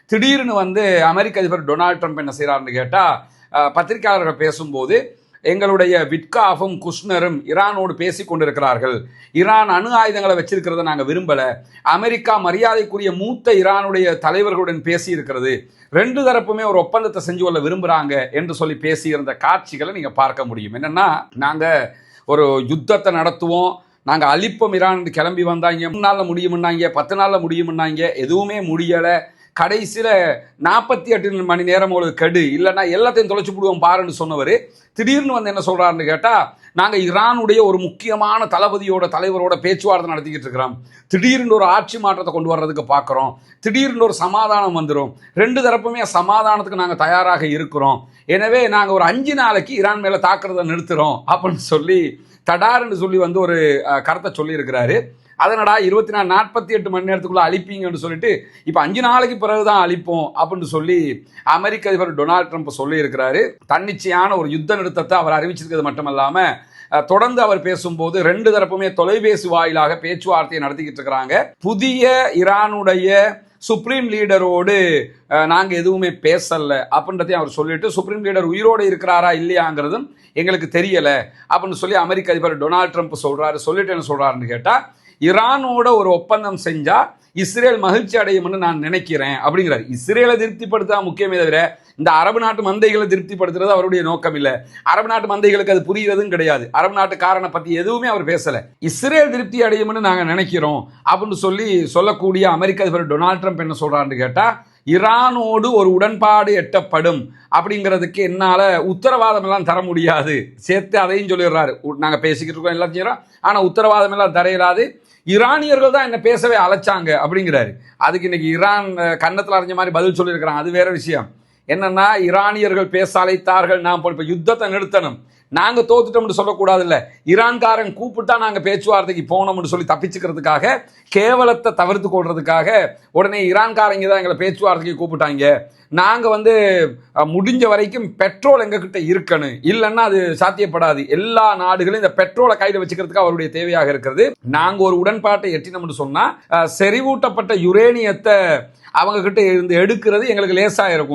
திடீர்னு அமெரிக்க அதிபர் Donald Trump என்ன செய்கிறாருன்னு கேட்டால், பத்திரிகையாளர்கள் பேசும்போது எங்களுடைய விட்காஃபும் குஷ்னரும் ஈரானோடு பேசி கொண்டிருக்கிறார்கள். ஈரான் அணு ஆயுதங்களை வச்சிருக்கிறத நாங்கள் விரும்பலை. அமெரிக்கா மரியாதைக்குரிய மூத்த ஈரானுடைய தலைவர்களுடன் பேசி இருக்கிறது. ரெண்டு தரப்புமே ஒரு ஒப்பந்தத்தை செஞ்சு கொள்ள விரும்புகிறாங்க என்று சொல்லி பேசியிருந்த காட்சிகளை நீங்கள் பார்க்க முடியும். என்னென்னா, நாங்கள் ஒரு யுத்தத்தை நடத்துவோம், நாங்கள் அழிப்போம் ஈரான் கிளம்பி வந்தாங்க, 3 நாளில் முடியும்னாங்க, 10 நாளில் முடியும்னாங்க, எதுவுமே முடியலை. கடைசியில் 48 மணி நேரம் உங்களுக்கு கெடு, இல்லைன்னா எல்லாத்தையும் தொலைச்சு விடுவோம் பாருன்னு சொன்னவர் திடீர்னு என்ன சொல்கிறாருன்னு கேட்டால், நாங்கள் ஈரானுடைய ஒரு முக்கியமான தலைவரோட பேச்சுவார்த்தை நடத்திக்கிட்டு இருக்கிறோம். திடீர்னு ஒரு ஆட்சி மாற்றத்தை கொண்டு வர்றதுக்கு பார்க்குறோம். திடீர்னு ஒரு சமாதானம் வந்துடும். ரெண்டு தரப்புமே சமாதானத்துக்கு நாங்கள் தயாராக இருக்கிறோம். எனவே நாங்கள் ஒரு 5 நாளைக்கு ஈரான் மேலே தாக்குறதை நிறுத்துகிறோம் அப்படின்னு சொல்லி தடாருன்னு சொல்லி ஒரு கருத்தை சொல்லியிருக்கிறாரு. அதனடா 48 மணி நேரத்துக்குள்ளே அழிப்பீங்கன்னு சொல்லிட்டு இப்போ 5 நாளைக்கு பிறகுதான் அழிப்போம் அப்படின்னு சொல்லி அமெரிக்க அதிபர் டொனால்ட் ட்ரம்ப் சொல்லியிருக்கிறாரு. தன்னிச்சையான ஒரு யுத்த நிறுத்தத்தை அவர் அறிவிச்சிருக்கிறது மட்டுமல்லாமல் தொடர்ந்து அவர் பேசும்போது ரெண்டு தரப்புமே தொலைபேசி வாயிலாக பேச்சுவார்த்தையை நடத்திக்கிட்டு இருக்கிறாங்க. புதிய ஈரானுடைய சுப்ரீம் லீடரோடு நாங்கள் எதுவுமே பேசலை அப்படின்றதையும் அவர் சொல்லிட்டு, சுப்ரீம் லீடர் உயிரோடு இருக்கிறாரா இல்லையாங்கிறதும் எங்களுக்கு தெரியலை அப்படின்னு சொல்லி அமெரிக்க அதிபர் டொனால்ட் ட்ரம்ப் சொல்கிறாரு. சொல்லிட்டு என்ன சொல்கிறாருன்னு கேட்டால், ஈரானோட ஒரு ஒப்பந்தம் செஞ்சால் இஸ்ரேல் மகிழ்ச்சி அடையும்னு நான் நினைக்கிறேன் அப்படிங்கிறார். இஸ்ரேலை திருப்திப்படுத்த முக்கியமே தவிர இந்த அரபு நாட்டு மந்தைகளை திருப்திப்படுத்துறது அவருடைய நோக்கம் இல்லை. அரபு நாட்டு மந்தைகளுக்கு அது புரிகிறதும் கிடையாது. அரபு நாட்டுக்காரனை பற்றி எதுவுமே அவர் பேசலை. இஸ்ரேல் திருப்தி அடையும்னு நாங்கள் நினைக்கிறோம் அப்படின்னு சொல்லக்கூடிய அமெரிக்க அதிபர் டொனால்ட் ட்ரம்ப் என்ன சொல்கிறான்னு கேட்டால், ஈரானோடு ஒரு உடன்பாடு எட்டப்படும் அப்படிங்கிறதுக்கு என்னால் உத்தரவாதம் எல்லாம் தர முடியாது. சேர்த்து அதையும் சொல்லிடுறாரு. நாங்கள் பேசிக்கிட்டு இருக்கோம், எல்லாம் செய்கிறோம், ஆனால் உத்தரவாதம் எல்லாம் தர இயலாது. ஈரானியர்கள் தான் என்ன பேசவே அழைச்சாங்க அப்படிங்கிறாரு. அதுக்கு இன்னைக்கு ஈரான் கன்னத்தில் அறிஞ்ச மாதிரி பதில் சொல்லியிருக்கிறாங்க. அது வேற விஷயம். என்னன்னா, ஈரானியர்கள் பேச அழைத்தார்கள், நாம் இப்போ யுத்தத்தை நிறுத்தணும், நாங்கள் தோத்துட்டோம்னு சொல்லக்கூடாது. இல்லை, ஈரான்காரன் கூப்பிட்டா நாங்கள் பேச்சுவார்த்தைக்கு போனோம்னு சொல்லி தப்பிச்சுக்கிறதுக்காக, கேவலத்தை தவிர்த்து கொள்றதுக்காக உடனே ஈரான்காரங்க தான் எங்களை பேச்சுவார்த்தைக்கு கூப்பிட்டாங்க. நாங்கள் முடிஞ்ச வரைக்கும் பெட்ரோல் எங்ககிட்ட இருக்கணும், இல்லைன்னா அது சாத்தியப்படாது. எல்லா நாடுகளும் இந்த பெட்ரோலை கையில் வச்சுக்கிறதுக்கு அவருடைய தேவையாக இருக்கிறது. நாங்கள் ஒரு உடன்பாட்டை எட்டினோம்னு சொன்னால் செறிவூட்டப்பட்ட யுரேனியத்தை அவங்க கிட்ட இருந்து எடுக்கிறது எங்களுக்கு லேசாக இருக்கும்.